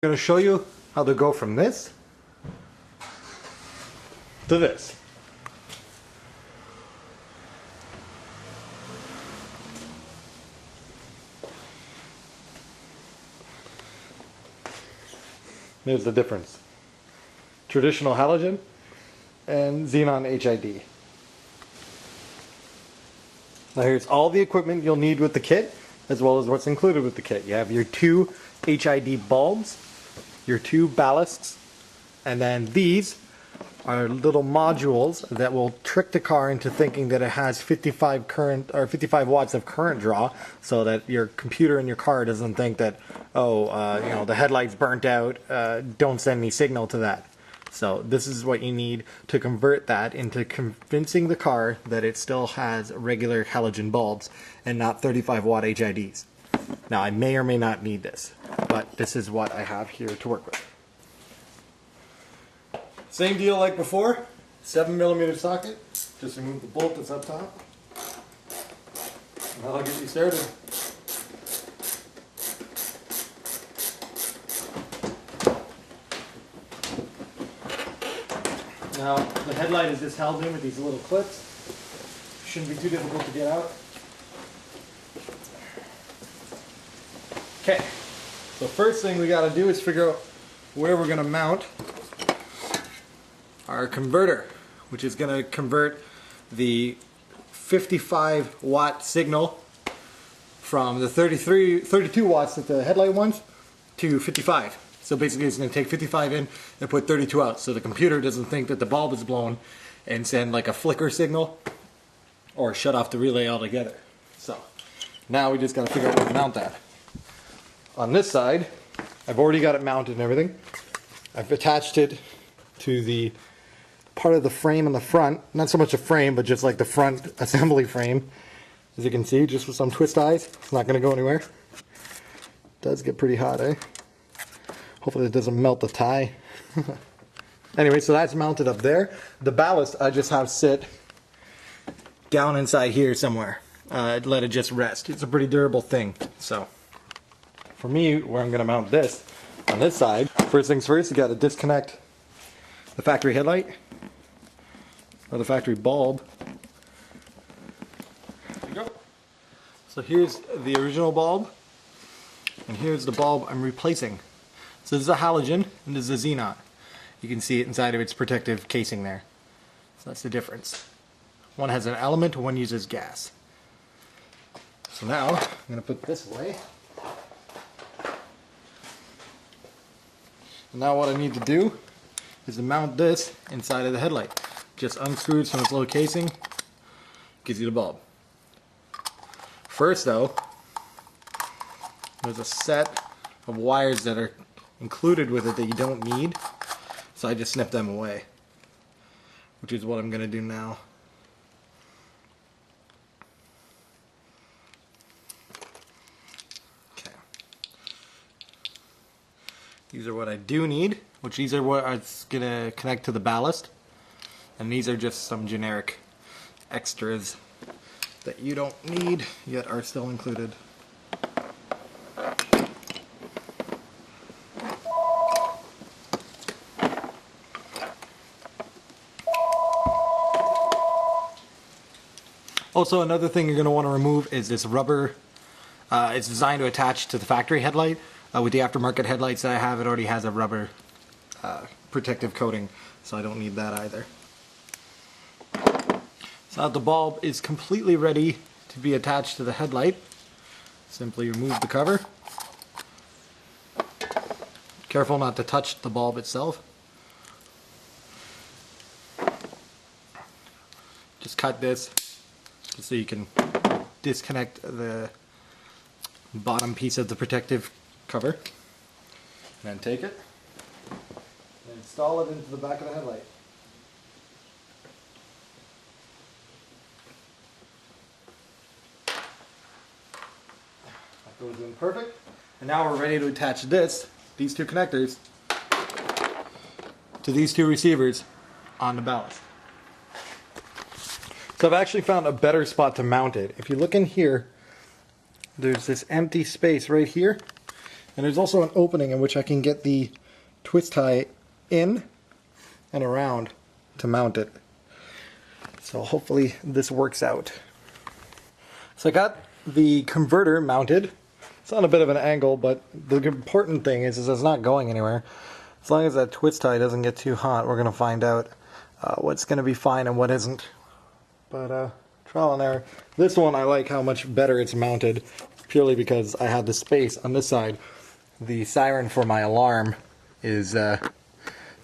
I'm going to show you how to go from this to this. There's the difference. Traditional halogen and xenon HID. Now here's all the equipment you'll need with the kit, as well as what's included with the kit. You have your two HID bulbs, your two ballasts, and then these are little modules that will trick the car into thinking that it has 55 watts of current draw, so that your computer in your car doesn't think that, the headlight's burnt out, don't send any signal to that. So this is what you need to convert that into convincing the car that it still has regular halogen bulbs and not 35 watt HIDs. Now I may or may not need this, but this is what I have here to work with. Same deal like before, 7mm socket. Just remove the bolt that's up top. And that'll get you started. Now, the headlight is just held in with these little clips. Shouldn't be too difficult to get out. Okay, so first thing we got to do is figure out where we're going to mount our converter, which is going to convert the 55 watt signal from the 32 watts that the headlight wants to 55. So basically it's going to take 55 in and put 32 out, so the computer doesn't think that the bulb is blown and send like a flicker signal or shut off the relay altogether. So now we just got to figure out where to mount that. On this side, I've already got it mounted and everything. I've attached it to the part of the frame in the front, not so much a frame, but just like the front assembly frame. As you can see, just with some twist ties, it's not going to go anywhere. It does get pretty hot, eh? Hopefully it doesn't melt the tie. Anyway, so that's mounted up there. The ballast I just have sit down inside here somewhere. Let it just rest. It's a pretty durable thing. So for me, where I'm going to mount this, on this side, first things first, you got to disconnect the factory headlight or the factory bulb. There you go. So here's the original bulb, and here's the bulb I'm replacing. So this is a halogen and this is a xenon. You can see it inside of its protective casing there. So that's the difference. One has an element, one uses gas. So now I'm going to put this away. And now what I need to do is to mount this inside of the headlight. Just unscrews from its little casing, gives you the bulb. First though, there's a set of wires that are included with it that you don't need, so I just snip them away, which is what I'm going to do now. Okay. These are what I do need, which these are what it's going to connect to the ballast, and these are just some generic extras that you don't need yet are still included. Also, another thing you're going to want to remove is this rubber. It's designed to attach to the factory headlight. With the aftermarket headlights that I have, it already has a rubber protective coating, so I don't need that either. So now the bulb is completely ready to be attached to the headlight. Simply remove the cover. Careful not to touch the bulb itself. Just cut this just so you can disconnect the bottom piece of the protective cover. And then take it and install it into the back of the headlight. That goes in perfect. And now we're ready to attach these two connectors, to these two receivers on the ballast. So I've actually found a better spot to mount it. If you look in here, there's this empty space right here. And there's also an opening in which I can get the twist tie in and around to mount it. So hopefully this works out. So I got the converter mounted. It's on a bit of an angle, but the important thing is it's not going anywhere. As long as that twist tie doesn't get too hot, we're going to find out what's going to be fine and what isn't. But trial and error. This one I like how much better it's mounted, purely because I have the space on this side. The siren for my alarm is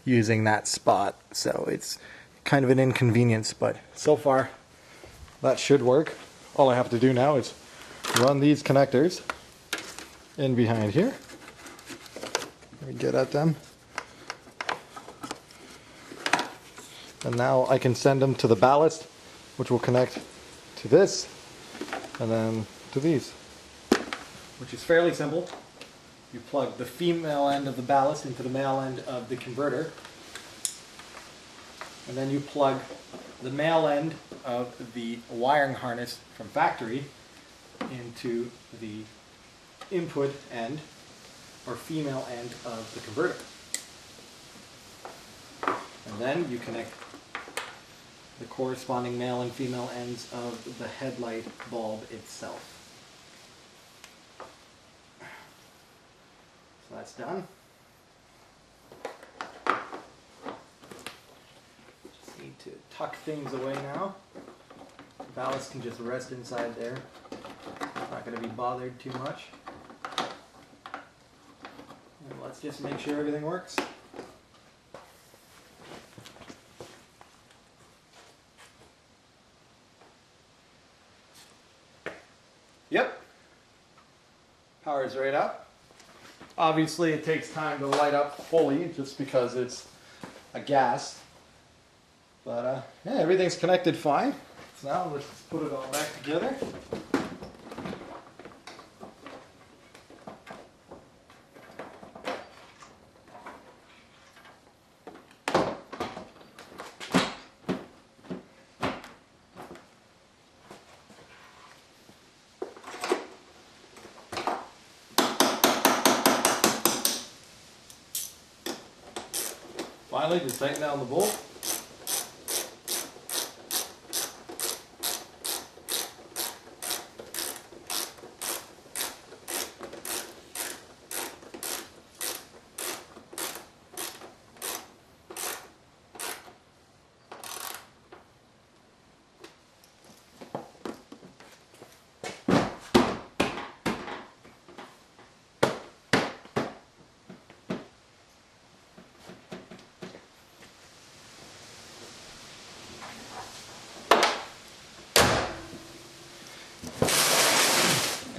using that spot, so it's kind of an inconvenience, but so far that should work. All I have to do now is run these connectors in behind here. Let me get at them. And now I can send them to the ballast, which will connect to this, and then to these. Which is fairly simple. You plug the female end of the ballast into the male end of the converter. And then you plug the male end of the wiring harness from factory into the input end, or female end of the converter. And then you connect the corresponding male and female ends of the headlight bulb itself. So that's done. Just need to tuck things away now. The ballast can just rest inside there. Not going to be bothered too much. And let's just make sure everything works. Yep. Power is right up. Obviously it takes time to light up fully just because it's a gas. But yeah, everything's connected fine. So now let's put it all back together. Finally, just tighten down the bolt.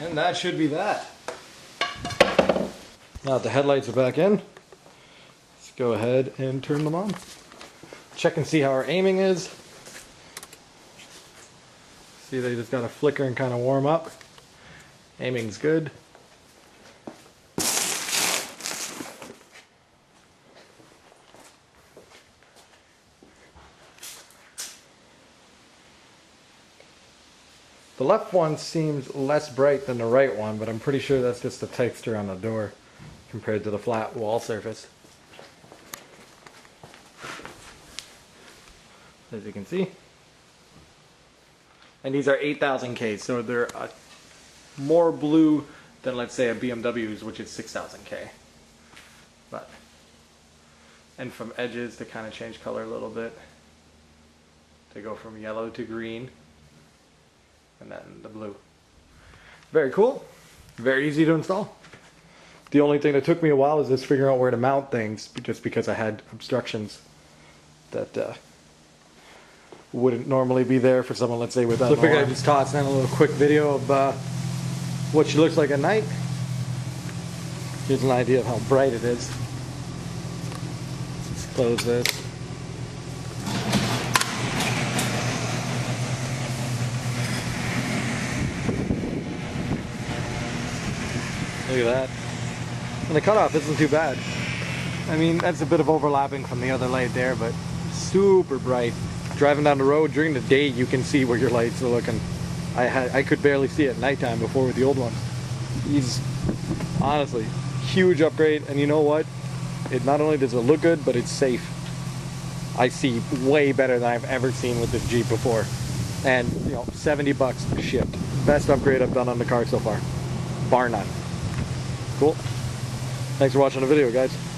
And that should be that. Now that the headlights are back in, let's go ahead and turn them on. Check and see how our aiming is. See, they just got to flicker and kind of warm up. Aiming's good. The left one seems less bright than the right one, but I'm pretty sure that's just the texture on the door compared to the flat wall surface. As you can see. And these are 8000K, so they're more blue than, let's say, a BMW's, which is 6000K. And from edges to kind of change color a little bit, to go from yellow to green. And then the blue. Very cool. Very easy to install. The only thing that took me a while is just figuring out where to mount things, just because I had obstructions that wouldn't normally be there for someone, let's say, without. So I figured I'd just toss in a little quick video of what she looks like at night. Here's an idea of how bright it is. Let's close this. Look at that. And the cutoff isn't too bad. I mean, that's a bit of overlapping from the other light there, but super bright. Driving down the road during the day, you can see where your lights are looking. I could barely see it at nighttime before with the old one. These, honestly, Huge upgrade, and you know what? It not only does it look good, but it's safe. I see way better than I've ever seen with this Jeep before. And, you know, 70 bucks shipped. Best upgrade I've done on the car so far. Bar none. Cool. Thanks for watching the video, guys.